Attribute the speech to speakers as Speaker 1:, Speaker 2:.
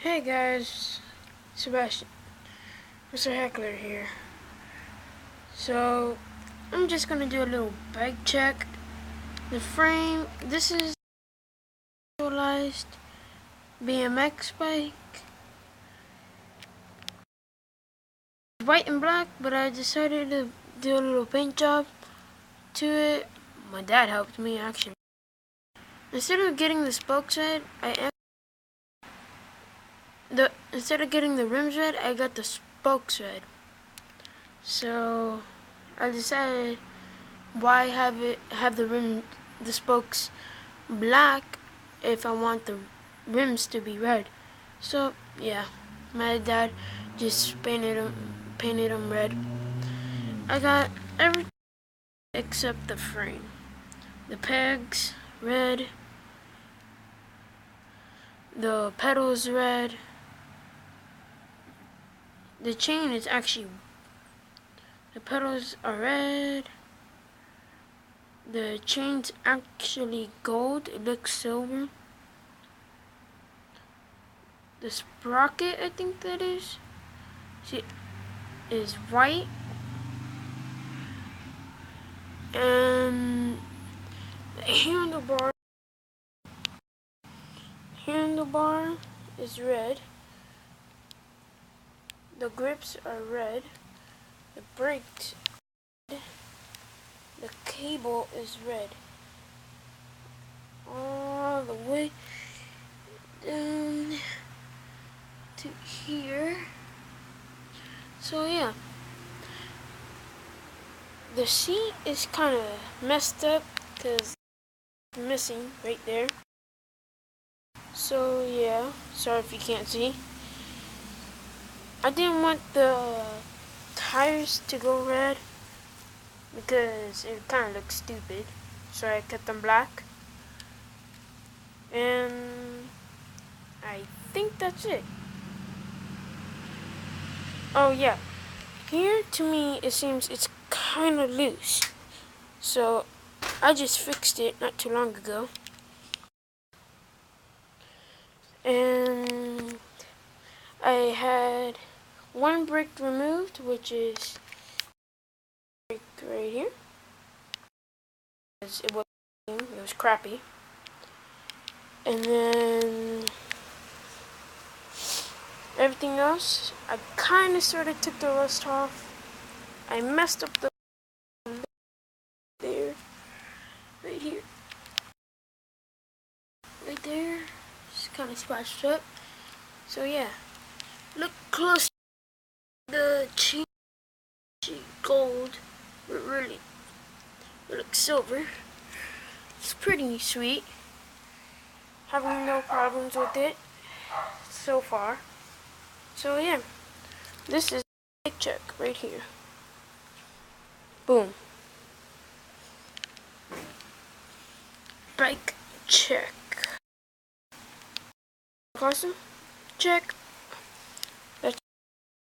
Speaker 1: Hey guys, Sebastian, Mr. Heckler here. So, I'm just gonna do a little bike check. The frame, this is a specialized BMX bike. White and black, but I decided to do a little paint job to it. My dad helped me actually. Instead of getting the spokes red, instead of getting the rims red, I got the spokes red. So I decided why have the spokes black if I want the rims to be red. So yeah, my dad just painted them red. I got everything except the frame. The pegs red, the pedals red. The chain is actually, the pedals are red. The chain's actually gold, it looks silver. The sprocket, I think that is, is white. And the handlebar is red. The grips are red. The brakes, the cable is red. All the way down to here. So yeah, the seat is kind of messed up because it's missing right there. So yeah, sorry if you can't see. I didn't want the tires to go red because it kind of looks stupid, so I kept them black. And I think that's it. Oh yeah, here to me it seems it's kind of loose, so I just fixed it not too long ago. And I had one brake removed, which is right here. It was crappy. And then everything else, I kind of sort of took the rust off. I messed up the there, right here, right there. Just kind of scratched up. So yeah, look close. The chain gold, but really it looks silver. It's pretty sweet. Having no problems with it so far. So yeah, this is a bike check right here. Boom. Bike check. Awesome. Check.